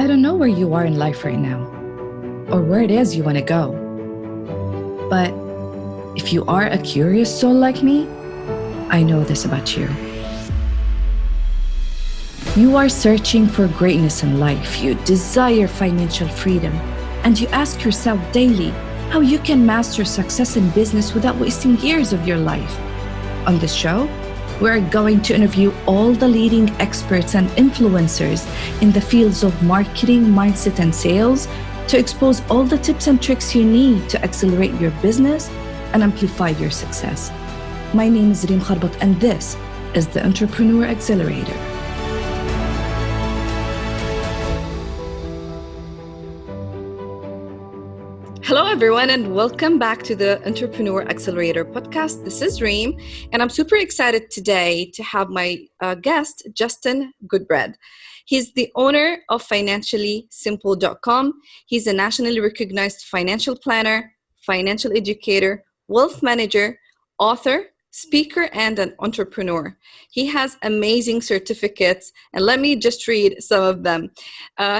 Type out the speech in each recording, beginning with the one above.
I don't know where you are in life right now or where it is you want to go. But if you are a curious soul like me, I know this about you. You are searching for greatness in life. You desire financial freedom. And you ask yourself daily how you can master success in business without wasting years of your life. On this show, we're going to interview all the leading experts and influencers in the fields of marketing, mindset, and sales to expose all the tips and tricks you need to accelerate your business and amplify your success. My name is Reem Kharbat, and this is the Entrepreneur Accelerator. Hello, everyone, and welcome back to the Entrepreneur Accelerator podcast. This is Reem, and I'm super excited today to have my guest, Justin Goodbread. He's the owner of financiallysimple.com. He's a nationally recognized financial planner, financial educator, wealth manager, author, speaker, and an entrepreneur. He has amazing certificates, and let me just read some of them.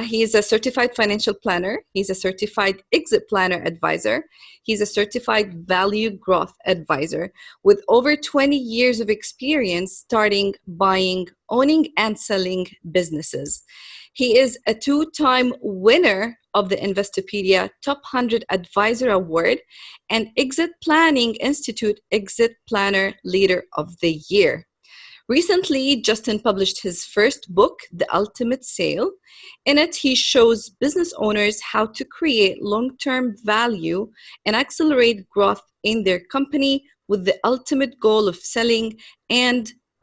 He's a certified financial planner. He's a certified exit planner advisor. He's a certified value growth advisor with over 20 years of experience starting, buying, owning, and selling businesses. He is a two-time winner of the Investopedia Top 100 Advisor Award and Exit Planning Institute Exit Planner Leader of the Year. Recently, Justin published his first book, The Ultimate Sale. In it, he shows business owners how to create long-term value and accelerate growth in their company with the ultimate goal of selling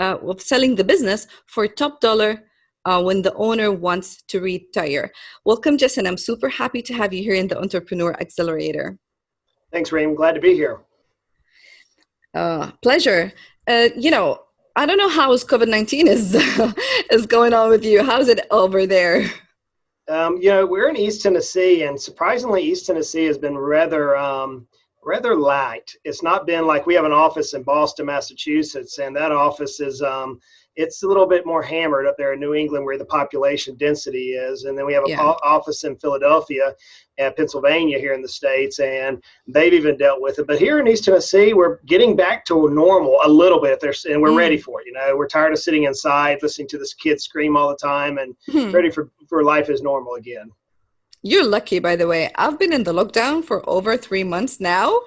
the business for top dollar when the owner wants to retire. Welcome, Justin. I'm super happy to have you here in the Entrepreneur Accelerator. Thanks, Reem. Glad to be here. Pleasure. I don't know how COVID-19 is going on with you. How's it over there? We're in East Tennessee, and surprisingly, East Tennessee has been rather light. It's not been like we have an office in Boston, Massachusetts, and that office is it's a little bit more hammered up there in New England where the population density is. And then we have an office in Philadelphia and Pennsylvania here in the States, and they've even dealt with it. But here in East Tennessee, we're getting back to normal a little bit, and we're ready for it. We're tired of sitting inside, listening to this kid scream all the time, and ready for life as normal again. You're lucky, by the way. I've been in the lockdown for over 3 months now,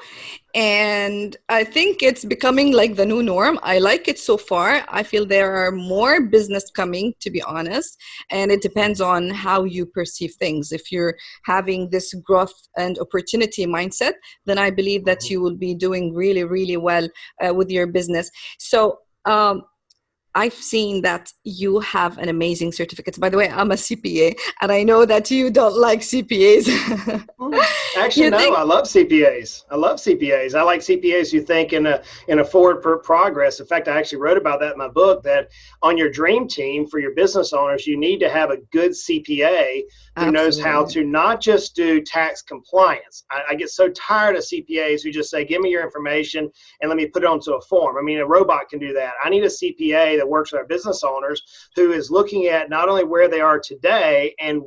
and I think it's becoming like the new norm. I like it so far. I feel there are more business coming, to be honest, and it depends on how you perceive things. If you're having this growth and opportunity mindset, then I believe that you will be doing really, really well with your business. So, I've seen that you have an amazing certificate. By the way, I'm a CPA, and I know that you don't like CPAs. Actually, no, I love CPAs. I like CPAs who think in a forward progress. In fact, I actually wrote about that in my book, that on your dream team for your business owners, you need to have a good CPA who knows how to not just do tax compliance. I get so tired of CPAs who just say, give me your information and let me put it onto a form. I mean, a robot can do that. I need a CPA that works with our business owners who is looking at not only where they are today and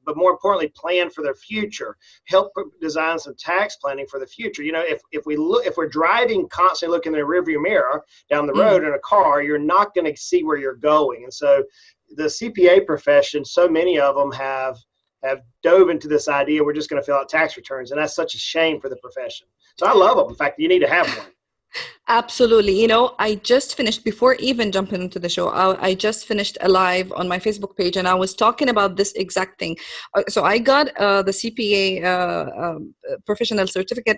but more importantly, plan for their future, help design some tax planning for the future. If we're driving constantly looking in the rearview mirror down the road in a car, you're not going to see where you're going. And so the CPA profession, so many of them have dove into this idea, we're just going to fill out tax returns. And that's such a shame for the profession. So I love them. In fact, you need to have one. Absolutely. I just finished, before even jumping into the show, I just finished a live on my Facebook page, and I was talking about this exact thing. So I got the CPA professional certificate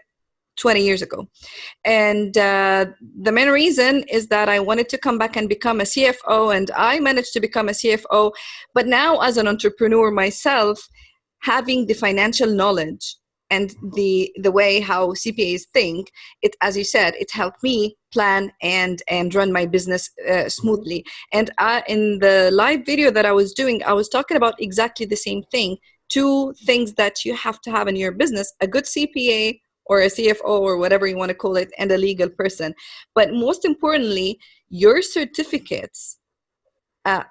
20 years ago. And the main reason is that I wanted to come back and become a CFO, and I managed to become a CFO. But now as an entrepreneur myself, having the financial knowledge and the way how CPAs think, it, as you said, it helped me plan and run my business smoothly. And in the live video that I was doing, I was talking about exactly the same thing. 2 things that you have to have in your business: a good CPA or a CFO or whatever you want to call it, and a legal person. But most importantly, your certificates,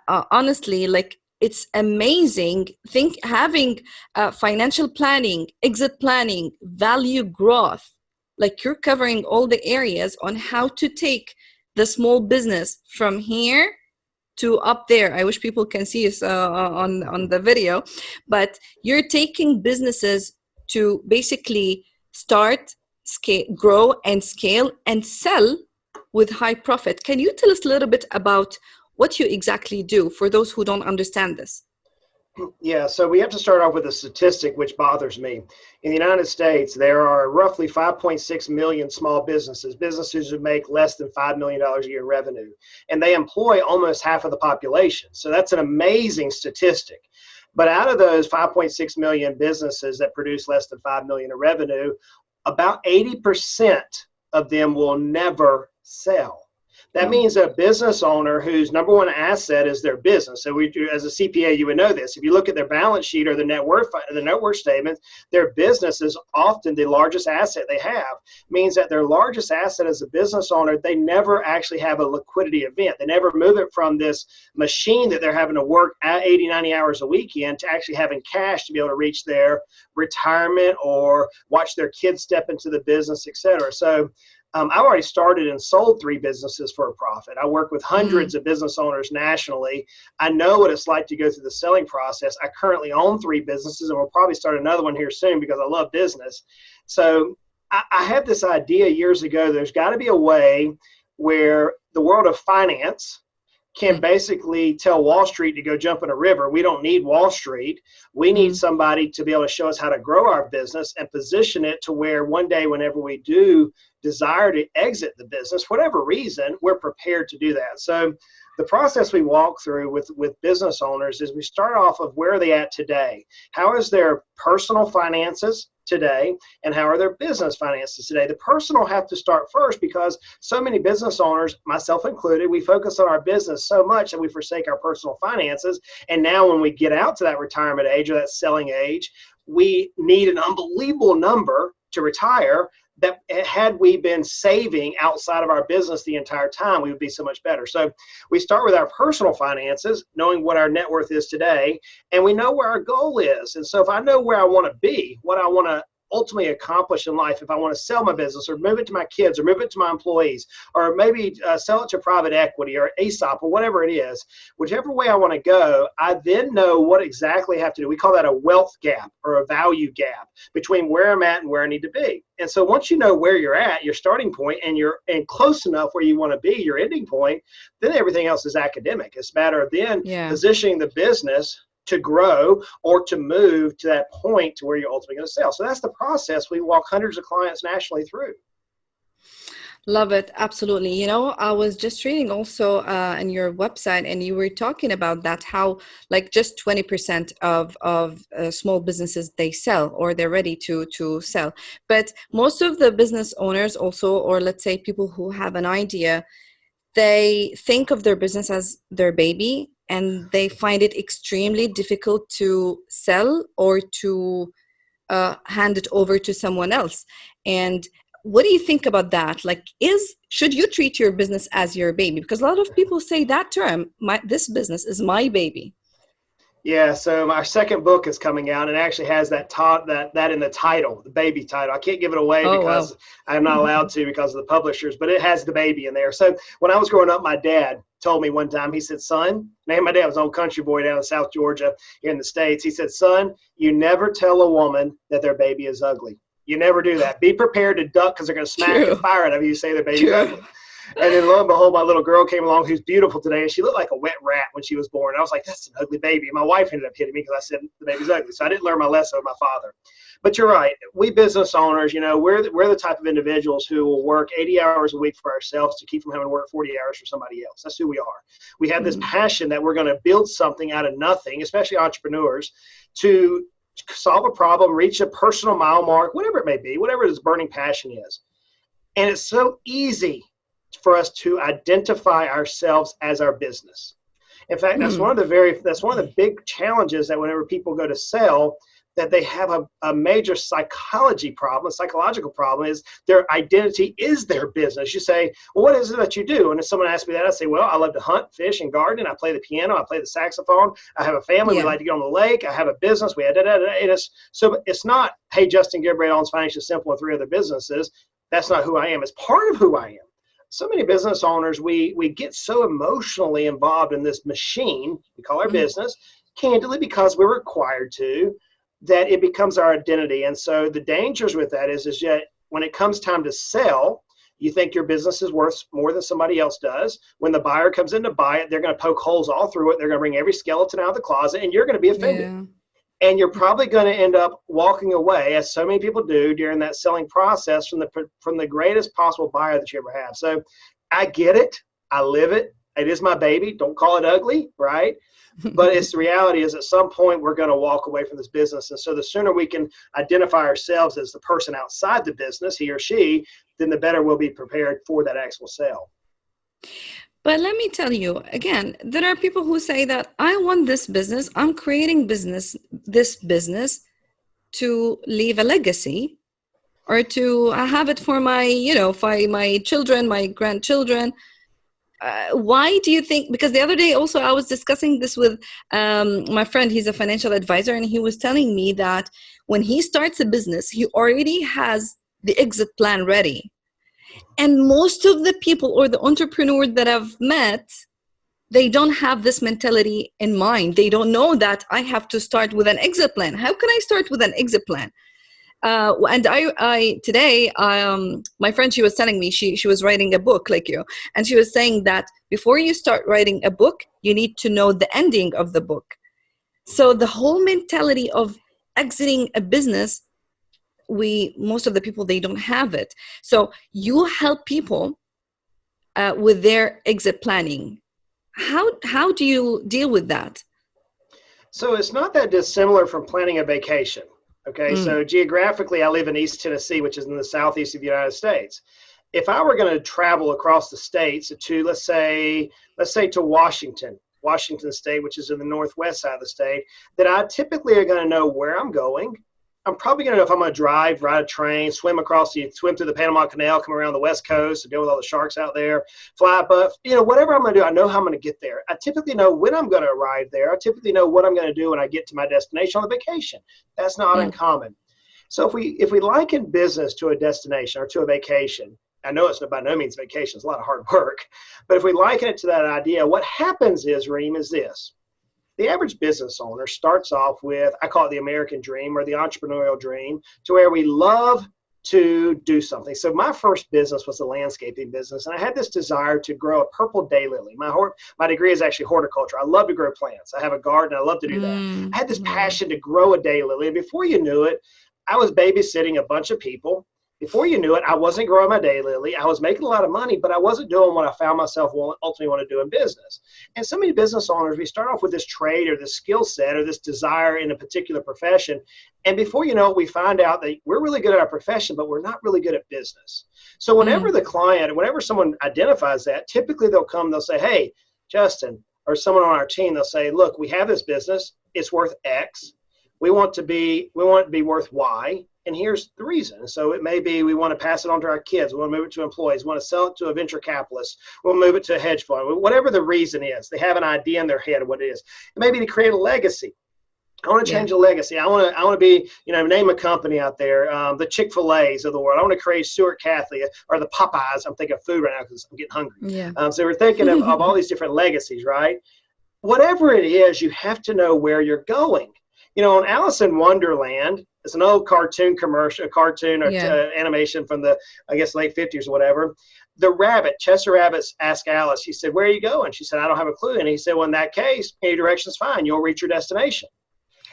honestly, like it's amazing. Think having financial planning, exit planning, value growth, like you're covering all the areas on how to take the small business from here to up there. I wish people can see us on the video, but you're taking businesses to basically start, scale, grow, and scale, and sell with high profit. Can you tell us a little bit about what you exactly do for those who don't understand this? Yeah, so we have to start off with a statistic which bothers me. In the United States, there are roughly 5.6 million small businesses who make less than $5 million a year in revenue, and they employ almost half of the population. So that's an amazing statistic. But out of those 5.6 million businesses that produce less than 5 million in revenue, about 80% of them will never sell. That means a business owner whose number one asset is their business. So we do, as a CPA, you would know this. If you look at their balance sheet or the net worth statements, their business is often the largest asset they have. Means that their largest asset as a business owner, they never actually have a liquidity event. They never move it from this machine that they're having to work at 80, 90 hours a weekend to actually having cash to be able to reach their retirement or watch their kids step into the business, et cetera. So I've already started and sold 3 businesses for a profit. I work with hundreds of business owners nationally. I know what it's like to go through the selling process. I currently own 3 businesses, and we'll probably start another one here soon because I love business. So I had this idea years ago. There's got to be a way where the world of finance can basically tell Wall Street to go jump in a river. We don't need Wall Street. We need somebody to be able to show us how to grow our business and position it to where one day, whenever we do desire to exit the business, whatever reason, we're prepared to do that. So the process we walk through with business owners is we start off of where are they at today? How is their personal finances today, and how are their business finances today? The personal have to start first because so many business owners, myself included, we focus on our business so much that we forsake our personal finances. And now when we get out to that retirement age or that selling age, we need an unbelievable number to retire that had we been saving outside of our business the entire time, we would be so much better. So we start with our personal finances, knowing what our net worth is today, and we know where our goal is. And so if I know where I want to be, what I want to ultimately accomplish in life, if I want to sell my business or move it to my kids or move it to my employees, or maybe sell it to private equity or ESOP or whatever it is, whichever way I want to go, I then know what exactly I have to do. We call that a wealth gap or a value gap between where I'm at and where I need to be. And so once you know where you're at, your starting point, and you're close enough where you want to be, your ending point, then everything else is academic. It's a matter of then positioning the business to grow or to move to that point to where you're ultimately going to sell. So that's the process we walk hundreds of clients nationally through. Love it. Absolutely. You know, I was just reading also on your website, and you were talking about that, how like just 20% of small businesses, they sell or they're ready to sell. But most of the business owners also, or let's say people who have an idea, they think of their business as their baby, and they find it extremely difficult to sell or to hand it over to someone else. And what do you think about that? Like, should you treat your business as your baby? Because a lot of people say that term, this business is my baby. Yeah, so my second book is coming out, and it actually has that in the title, the baby title. I can't give it away because I'm not allowed to because of the publishers, but it has the baby in there. So when I was growing up, my dad told me one time, he said, son, my dad was an old country boy down in South Georgia here in the States. He said, son, you never tell a woman that their baby is ugly. You never do that. Be prepared to duck because they're going to smack and fire at you. You say their baby's ugly. And then lo and behold, my little girl came along who's beautiful today, and she looked like a wet rat when she was born. I was like, that's an ugly baby. And my wife ended up hitting me because I said the baby's ugly. So I didn't learn my lesson with my father. But you're right. We business owners, you know, we're the type of individuals who will work 80 hours a week for ourselves to keep from having to work 40 hours for somebody else. That's who we are. We have this passion that we're going to build something out of nothing, especially entrepreneurs, to solve a problem, reach a personal mile mark, whatever it may be, whatever this burning passion is. And it's so easy for us to identify ourselves as our business. In fact, that's one of the big challenges that whenever people go to sell, that they have a major psychological problem is their identity is their business. You say, well, what is it that you do? And if someone asks me that, I say, well, I love to hunt, fish, and garden. I play the piano. I play the saxophone. I have a family. We Yeah. like to go on the lake. I have a business. We had so it's not, hey, Justin Goodbread owns Financial Simple and 3 other businesses. That's not who I am. It's part of who I am. So many business owners, we get so emotionally involved in this machine we call our business, candidly because we're required to, that it becomes our identity. And so the dangers with that is that when it comes time to sell, you think your business is worth more than somebody else does. When the buyer comes in to buy it, they're going to poke holes all through it. They're going to bring every skeleton out of the closet, and you're going to be offended. Yeah. And you're probably going to end up walking away, as so many people do during that selling process, from the greatest possible buyer that you ever have. So I get it. I live it. It is my baby. Don't call it ugly, right? But it's the reality is at some point we're going to walk away from this business. And so the sooner we can identify ourselves as the person outside the business, he or she, then the better we'll be prepared for that actual sale. But let me tell you, again, there are people who say that I want this business, I'm creating this business to leave a legacy or to have it for my children, my grandchildren. Why do you think? Because the other day also I was discussing this with my friend. He's a financial advisor, and he was telling me that when he starts a business, he already has the exit plan ready. And most of the people or the entrepreneurs that I've met, they don't have this mentality in mind. They don't know that I have to start with an exit plan. How can I start with an exit plan? And I today, my friend, she was telling me she was writing a book like you, and she was saying that before you start writing a book, you need to know the ending of the book. So the whole mentality of exiting a business, most of the people, they don't have it. So you help people with their exit planning. How do you deal with that? So it's not that dissimilar from planning a vacation. Okay, so geographically, I live in East Tennessee, which is in the southeast of the United States. If I were going to travel across the states to, let's say to Washington State, which is in the northwest side of the state, then I typically are going to know where I'm going. I'm probably going to know if I'm going to drive, ride a train, swim through the Panama Canal, come around the West Coast to deal with all the sharks out there, fly above, whatever I'm going to do, I know how I'm going to get there. I typically know when I'm going to arrive there. I typically know what I'm going to do when I get to my destination on the vacation. That's not uncommon. So if we liken business to a destination or to a vacation, I know it's by no means vacation, it's a lot of hard work, but if we liken it to that idea, what happens is, Reem, is this. The average business owner starts off with, I call it the American dream or the entrepreneurial dream, to where we love to do something. So my first business was a landscaping business, and I had this desire to grow a purple daylily. My degree is actually horticulture. I love to grow plants. I have a garden. I love to do that. I had this passion to grow a daylily, and before you knew it, I was babysitting a bunch of people. Before you knew it, I wasn't growing my daylily. I was making a lot of money, but I wasn't doing what I found myself ultimately want to do in business. And so many business owners, we start off with this trade or this skill set or this desire in a particular profession. And before you know it, we find out that we're really good at our profession, but we're not really good at business. So whenever someone identifies that, typically they'll say, hey, Justin, or someone on our team, they'll say, look, we have this business. It's worth X. We want it to be worth Y. And here's the reason. So it may be we want to pass it on to our kids. We want to move it to employees. We want to sell it to a venture capitalist. We'll move it to a hedge fund. Whatever the reason is, they have an idea in their head of what it is. It may be to create a legacy. I want to change a legacy. I want to be, name a company out there, the Chick-fil-A's of the world. I want to create Stuart Cathley or the Popeyes. I'm thinking of food right now because I'm getting hungry. Yeah. So we're thinking of all these different legacies, right? Whatever it is, you have to know where you're going. On Alice in Wonderland, it's an old cartoon animation from the, I guess, late 50s or whatever. The rabbit, Chester Rabbit, asked Alice, he said, where are you going? She said, I don't have a clue. And he said, well, in that case, any direction's fine. You'll reach your destination.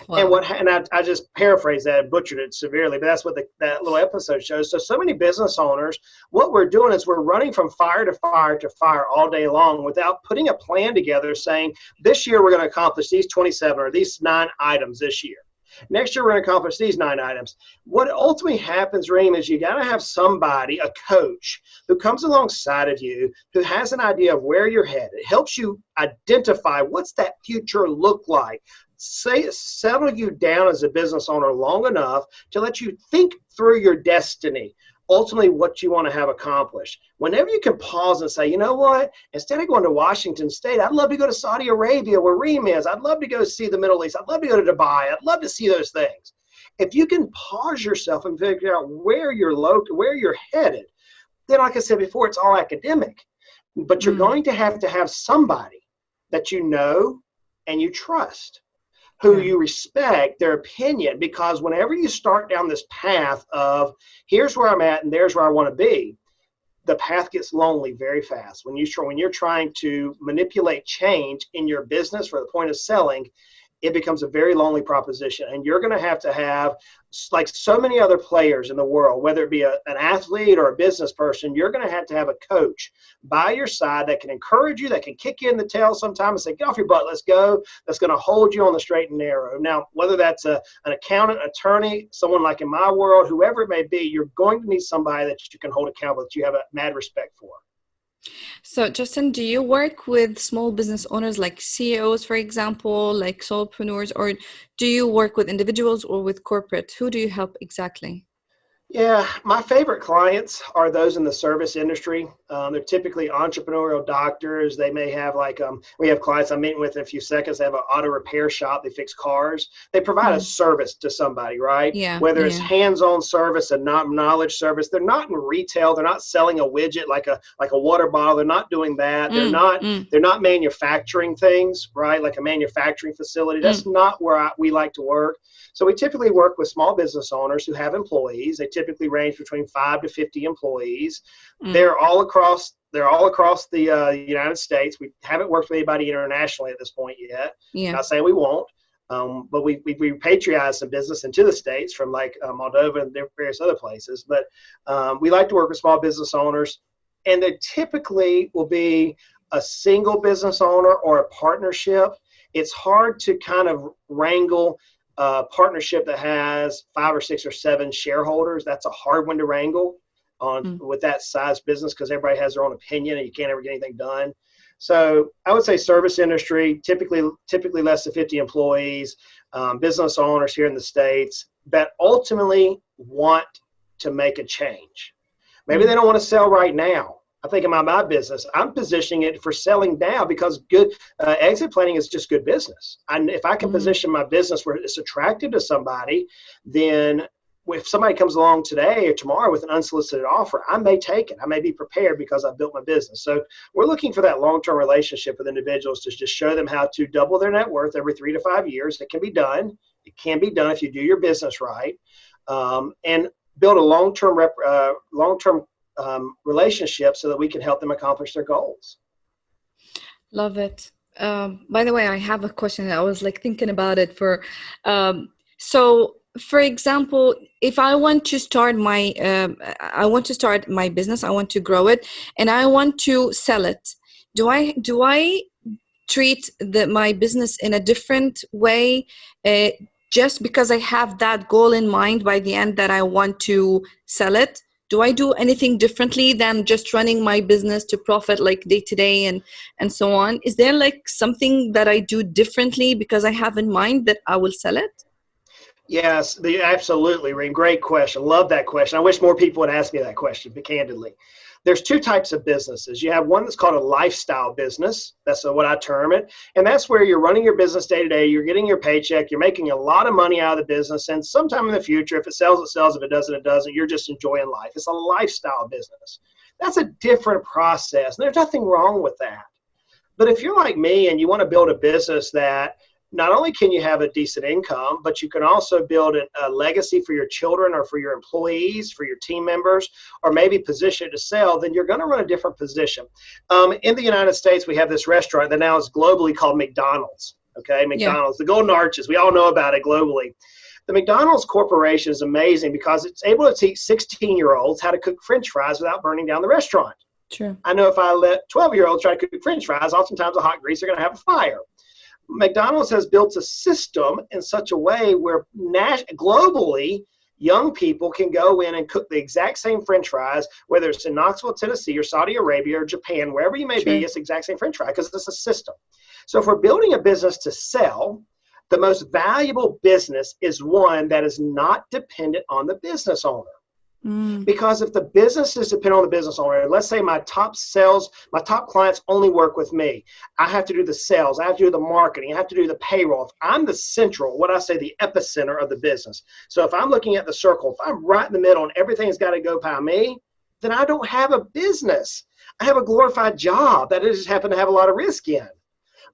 Wow. And I just paraphrased that and butchered it severely, but that's what that little episode shows. So many business owners, what we're doing is we're running from fire to fire to fire all day long without putting a plan together saying, this year we're going to accomplish these 27 or these 9 items this year. Next year, we're going to accomplish these 9 items. What ultimately happens, Reem, is you got to have somebody, a coach, who comes alongside of you, who has an idea of where you're headed. It helps you identify what's that future look like. settle you down as a business owner long enough to let you think through your destiny, ultimately what you want to have accomplished. Whenever you can pause and say, you know what, instead of going to Washington State, I'd love to go to Saudi Arabia where Reem is. I'd love to go see the Middle East. I'd love to go to Dubai. I'd love to see those things. If you can pause yourself and figure out where you're headed, then like I said before, it's all academic. But you're going to have somebody that you know and you trust, who you respect their opinion, because whenever you start down this path of here's where I'm at and there's where I want to be, the path gets lonely very fast. When you're trying to manipulate change in your business for the point of selling, it becomes a very lonely proposition. And you're going to have, like so many other players in the world, whether it be an athlete or a business person, you're going to have a coach by your side that can encourage you, that can kick you in the tail sometimes and say, get off your butt, let's go. That's going to hold you on the straight and narrow. Now, whether that's an accountant, attorney, someone like in my world, whoever it may be, you're going to need somebody that you can hold accountable, that you have a mad respect for. So, Justin, do you work with small business owners like CEOs, for example, like solopreneurs, or do you work with individuals or with corporate? Who do you help exactly? Yeah, my favorite clients are those in the service industry. They're typically entrepreneurial doctors. They may have we have clients I'm meeting with in a few seconds. They have an auto repair shop. They fix cars. They provide a service to somebody, right? Yeah. Whether it's hands-on service and not knowledge service. They're not in retail. They're not selling a widget like a water bottle. They're not doing that. They're not manufacturing things, right? Like a manufacturing facility. That's not where we like to work. So we typically work with small business owners who have employees. They typically range between 5 to 50 employees. They're all across the United States. We haven't worked with anybody internationally at this point yet. Yeah. Not saying we won't, but we repatriated some business into the States from Moldova and various other places. But we like to work with small business owners, and they typically will be a single business owner or a partnership. It's hard to kind of wrangle a partnership that has 5 or 6 or 7 shareholders. That's a hard one to wrangle with that size business, because everybody has their own opinion and you can't ever get anything done. So I would say service industry, typically less than 50 employees, business owners here in the States that ultimately want to make a change. Maybe they don't want to sell right now. I think about my business, I'm positioning it for selling now, because good exit planning is just good business. And if I can position my business where it's attractive to somebody, then if somebody comes along today or tomorrow with an unsolicited offer, I may take it. I may be prepared because I've built my business. So we're looking for that long-term relationship with individuals to just show them how to double their net worth every 3 to 5 years. It can be done. It can be done if you do your business right, and build a long-term relationship so that we can help them accomplish their goals. Love it. By the way, I have a question. I was thinking about it so for example, if I want to start my business, I want to grow it, and I want to sell it, do I treat my business in a different way, just because I have that goal in mind by the end that I want to sell it? Do I do anything differently than just running my business to profit day to day and so on? Is there something that I do differently because I have in mind that I will sell it? Yes, absolutely, Reem. Great question. Love that question. I wish more people would ask me that question, but candidly. There's 2 types of businesses. You have one that's called a lifestyle business. That's what I term it. And that's where you're running your business day to day. You're getting your paycheck. You're making a lot of money out of the business. And sometime in the future, if it sells, it sells. If it doesn't, it doesn't. You're just enjoying life. It's a lifestyle business. That's a different process. And there's nothing wrong with that. But if you're like me and you want to build a business that not only can you have a decent income, but you can also build a legacy for your children or for your employees, for your team members, or maybe position it to sell, then you're going to run a different position. In the United States, we have this restaurant that now is globally called McDonald's. Okay, McDonald's, the Golden Arches. We all know about it globally. The McDonald's Corporation is amazing because it's able to teach 16-year-olds how to cook French fries without burning down the restaurant. True. I know if I let 12-year-olds try to cook French fries, oftentimes the hot grease are going to have a fire. McDonald's has built a system in such a way where globally young people can go in and cook the exact same French fries, whether it's in Knoxville, Tennessee, or Saudi Arabia, or Japan, wherever you may be, it's the exact same French fry because it's a system. So if we're building a business to sell, The most valuable business is one that is not dependent on the business owner. Because if the business is dependent on the business owner, let's say my top clients only work with me. I have to do the sales. I have to do the marketing. I have to do the payroll. If I'm the central, what I say, the epicenter of the business. So if I'm looking at the circle, if I'm right in the middle and everything's got to go by me, then I don't have a business. I have a glorified job that I just happen to have a lot of risk in.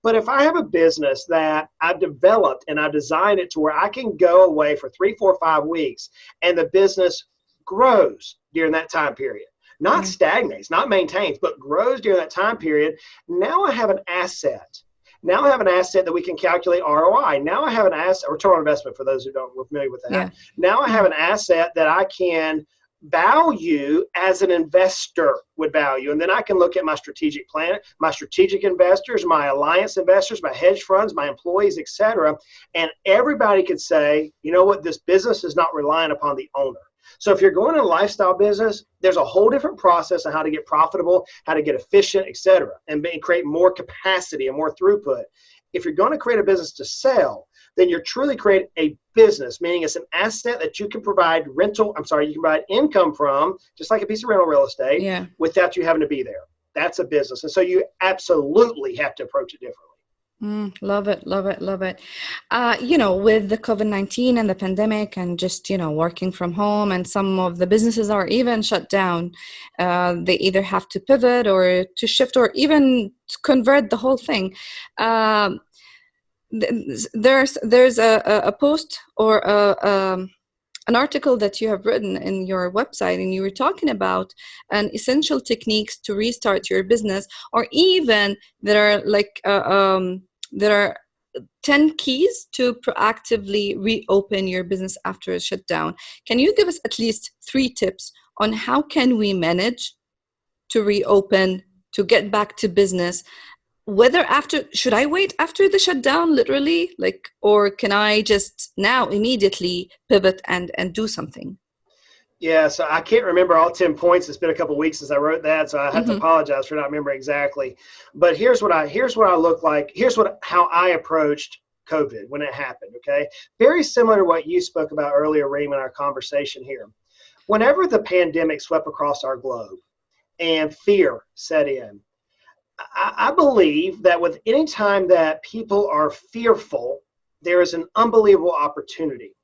But if I have a business that I've developed and I've designed it to where I can go away for 3, 4, 5 weeks and the business grows during that time period, not stagnates, not maintains, but grows during that time period, now I have an asset. Now I have an asset that we can calculate ROI. Now I have an asset, return on investment for those who don't are familiar with that. Yeah. Now I have an asset that I can value as an investor would value. And then I can look at my strategic plan, my strategic investors, my alliance investors, my hedge funds, my employees, et cetera. And everybody could say, you know what, this business is not reliant upon the owner. So if you're going in a lifestyle business, there's a whole different process on how to get profitable, how to get efficient, et cetera, and create more capacity and more throughput. If you're going to create a business to sell, then you're truly creating a business, meaning it's an asset that you can provide you can provide income from, just like a piece of rental real estate, without you having to be there. That's a business. And so you absolutely have to approach it differently. Love it, love it, love it. With the COVID-19 and the pandemic and just, working from home, and some of the businesses are even shut down. They either have to pivot or to shift or even to convert the whole thing. There's a post or an article that you have written in your website, and you were talking about an essential techniques to restart your business, or even there are 10 keys to proactively reopen your business after a shutdown. Can you give us at least 3 tips on how can we manage to reopen, to get back to business? Should I wait after the shutdown, literally, or can I just now immediately pivot and do something? Yeah, so I can't remember all 10 points. It's been a couple of weeks since I wrote that, so I have to apologize for not remembering exactly. But here's what I look like. How I approached COVID when it happened. Okay, very similar to what you spoke about earlier, Reem, in our conversation here. Whenever the pandemic swept across our globe and fear set in, I believe that with any time that people are fearful, there is an unbelievable opportunity.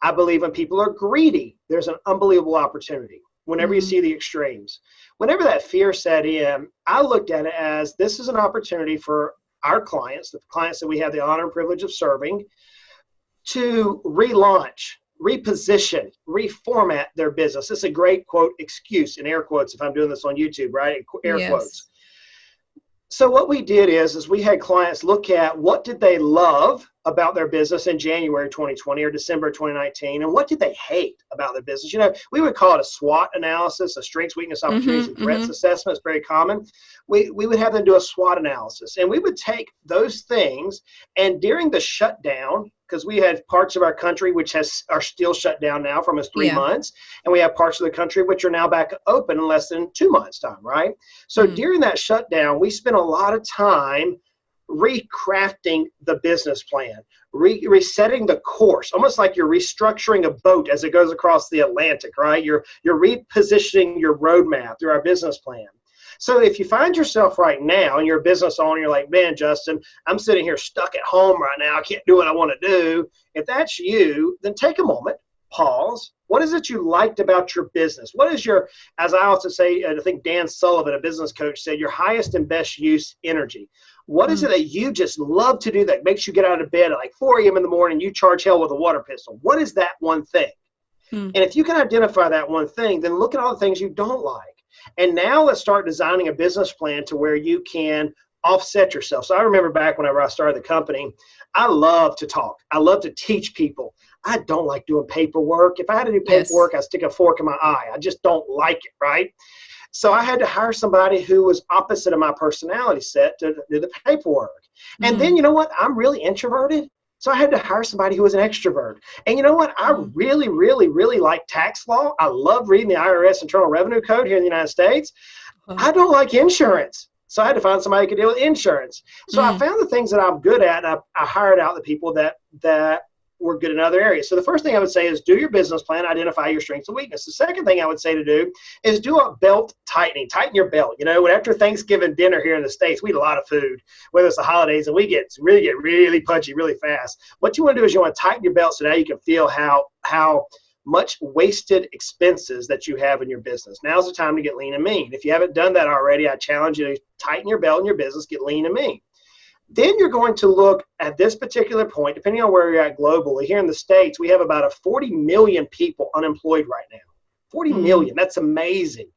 I believe when people are greedy, there's an unbelievable opportunity. Whenever you see the extremes, whenever that fear set in, I looked at it as this is an opportunity for our clients, the clients that we have the honor and privilege of serving, to relaunch, reposition, reformat their business. It's a great quote, excuse in air quotes, if I'm doing this on YouTube, right? Air quotes. So what we did is we had clients look at what did they love about their business in January 2020 or December 2019, and what did they hate about their business. We would call it a SWOT analysis, a strengths, weakness, opportunities, and threats assessment. It's very common. We would have them do a SWOT analysis, and we would take those things, and during the shutdown, because we had parts of our country which are still shut down now for almost 3 months, and we have parts of the country which are now back open in less than 2 months' time, right? So during that shutdown, we spent a lot of time recrafting the business plan, resetting the course, almost like you're restructuring a boat as it goes across the Atlantic, right? You're repositioning your roadmap through our business plan. So if you find yourself right now and you're a business owner, you're like, man, Justin, I'm sitting here stuck at home right now. I can't do what I want to do. If that's you, then take a moment, pause. What is it you liked about your business? What is your, as I also say, I think Dan Sullivan, a business coach, said, your highest and best use energy. What is it that you just love to do that makes you get out of bed at like 4 a.m. in the morning, you charge hell with a water pistol? What is that one thing? And if you can identify that one thing, then look at all the things you don't like. And now let's start designing a business plan to where you can offset yourself. So I remember back whenever I started the company, I love to talk. I love to teach people. I don't like doing paperwork. If I had to do paperwork, I'd stick a fork in my eye. I just don't like it, right? So I had to hire somebody who was opposite of my personality set to do the paperwork. And then, you know what? I'm really introverted. So I had to hire somebody who was an extrovert. And you know what? I really, really, really like tax law. I love reading the IRS Internal Revenue Code here in the United States. I don't like insurance. So I had to find somebody who could deal with insurance. So I found the things that I'm good at, and I hired out the people that were good in other areas. So the first thing I would say is do your business plan, identify your strengths and weaknesses. The second thing I would say to do is do a belt tightening. Tighten your belt. After Thanksgiving dinner here in the States, we eat a lot of food, whether it's the holidays, and we get really punchy really fast. What you want to do is you want to tighten your belt so now you can feel how much wasted expenses that you have in your business. Now's the time to get lean and mean. If you haven't done that already, I challenge you to tighten your belt in your business, get lean and mean. Then you're going to look at this particular point, depending on where you're at globally. Here in the States, we have about 40 million people unemployed right now. 40 million, that's amazing.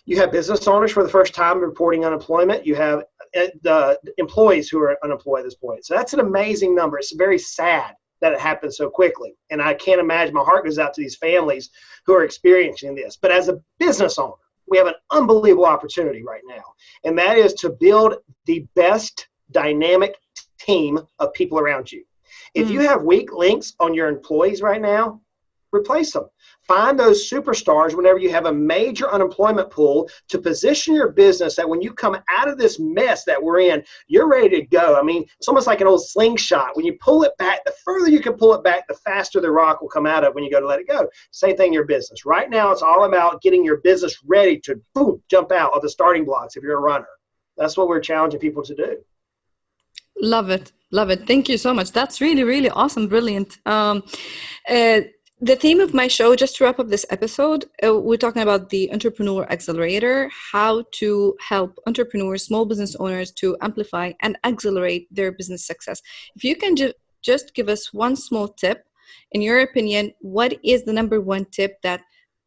You have business owners for the first time reporting unemployment. You have the employees who are unemployed at this point. So that's an amazing number. It's very sad that it happens so quickly. And I can't imagine, my heart goes out to these families who are experiencing this. But as a business owner, we have an unbelievable opportunity right now. And that is to build the best dynamic team of people around you. If you have weak links on your employees right now, replace them. Find those superstars whenever you have a major unemployment pool to position your business that when you come out of this mess that we're in, you're ready to go. I mean, it's almost like an old slingshot. When you pull it back, the further you can pull it back, the faster the rock will come out of when you go to let it go. Same thing in your business. Right now, it's all about getting your business ready to boom, jump out of the starting blocks if you're a runner. That's what we're challenging people to do. Love it. Love it. Thank you so much. That's really, really awesome. Brilliant. The theme of my show, just to wrap up this episode, we're talking about the Entrepreneur Accelerator, how to help entrepreneurs, small business owners to amplify and accelerate their business success. If you can just give us one small tip, in your opinion, what is the number one tip that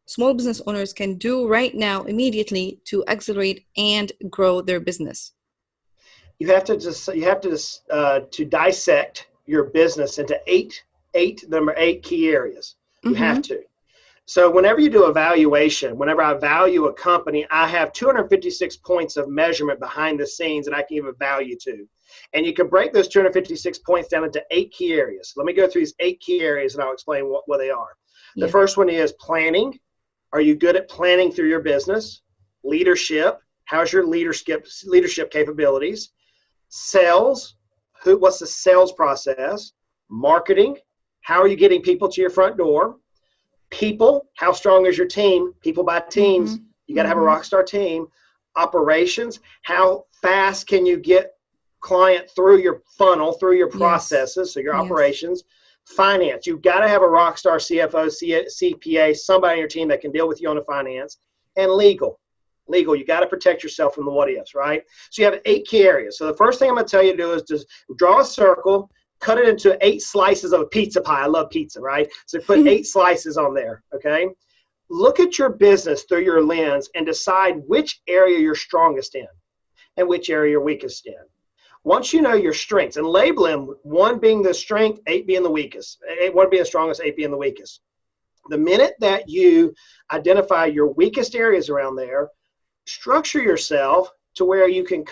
small business owners can do right now, immediately, to accelerate and grow their business? You have to dissect your business into eight key areas. You have to. So whenever you do evaluation, whenever I value a company, I have 256 points of measurement behind the scenes that I can give a value to. And you can break those 256 points down into 8 key areas. Let me go through these 8 key areas and I'll explain what they are. The first one is planning. Are you good at planning through your business? Leadership. How's your leadership capabilities? Sales. What's the sales process? Marketing. How are you getting people to your front door? People, how strong is your team? People by teams. You got to have a rock star team. Operations, how fast can you get client through your funnel, through your processes, so your operations. Finance, you've got to have a rock star CFO, CPA, somebody on your team that can deal with you on the finance. And legal, you got to protect yourself from the what ifs, right? So you have 8 key areas. So the first thing I'm going to tell you to do is just draw a circle, cut it into 8 slices of a pizza pie. I love pizza, right? So put 8 slices on there, okay? Look at your business through your lens and decide which area you're strongest in and which area you're weakest in. Once you know your strengths, and label them, 1 being the strength, 8 being the weakest. 1 being the strongest, 8 being the weakest. The minute that you identify your weakest areas around there, structure yourself to where you can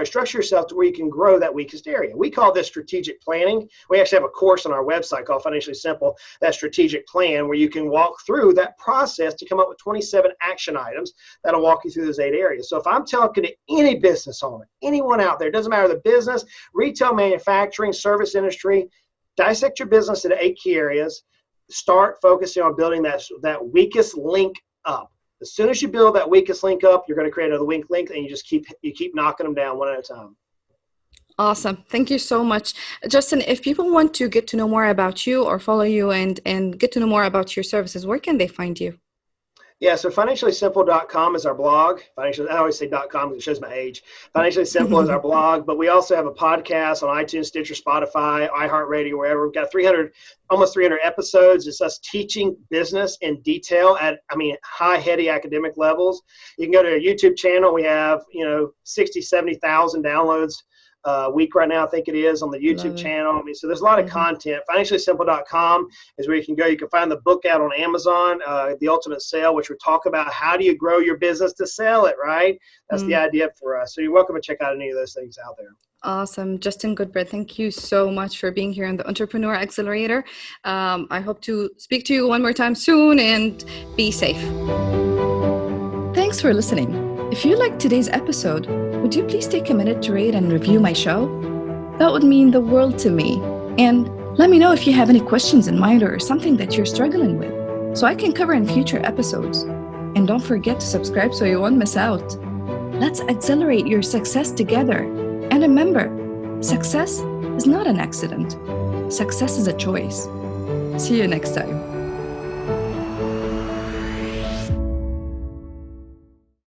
structure yourself to where you can grow that weakest area. We call this strategic planning. We actually have a course on our website called Financially Simple, that strategic plan, where you can walk through that process to come up with 27 action items that'll walk you through those 8 areas. So if I'm talking to any business owner, anyone out there, doesn't matter the business, retail, manufacturing, service industry, dissect your business into 8 key areas. Start focusing on building that weakest link up. As soon as you build that weakest link up, you're going to create another weak link, and you keep knocking them down one at a time. Awesome. Thank you so much. Justin, if people want to get to know more about you or follow you and get to know more about your services, where can they find you? Yeah, so financiallysimple.com is our blog. I always say .com because it shows my age. Financially Simple is our blog, but we also have a podcast on iTunes, Stitcher, Spotify, iHeartRadio, wherever. We've got almost 300 episodes. It's us teaching business in detail at, high, heady academic levels. You can go to our YouTube channel. We have, 60, 70,000 downloads a week right now, I think it is, on the YouTube channel. So there's a lot of content. Financiallysimple.com is where you can go. You can find the book out on Amazon, The Ultimate Sale, which we talk about how do you grow your business to sell it, right? That's the idea for us. So you're welcome to check out any of those things out there. Awesome. Justin Goodbread, thank you so much for being here on the Entrepreneur Accelerator. I hope to speak to you one more time soon, and be safe. Thanks for listening. If you liked today's episode, would you please take a minute to rate and review my show? That would mean the world to me. And let me know if you have any questions in mind or something that you're struggling with, so I can cover in future episodes. And don't forget to subscribe so you won't miss out. Let's accelerate your success together. And remember, success is not an accident. Success is a choice. See you next time.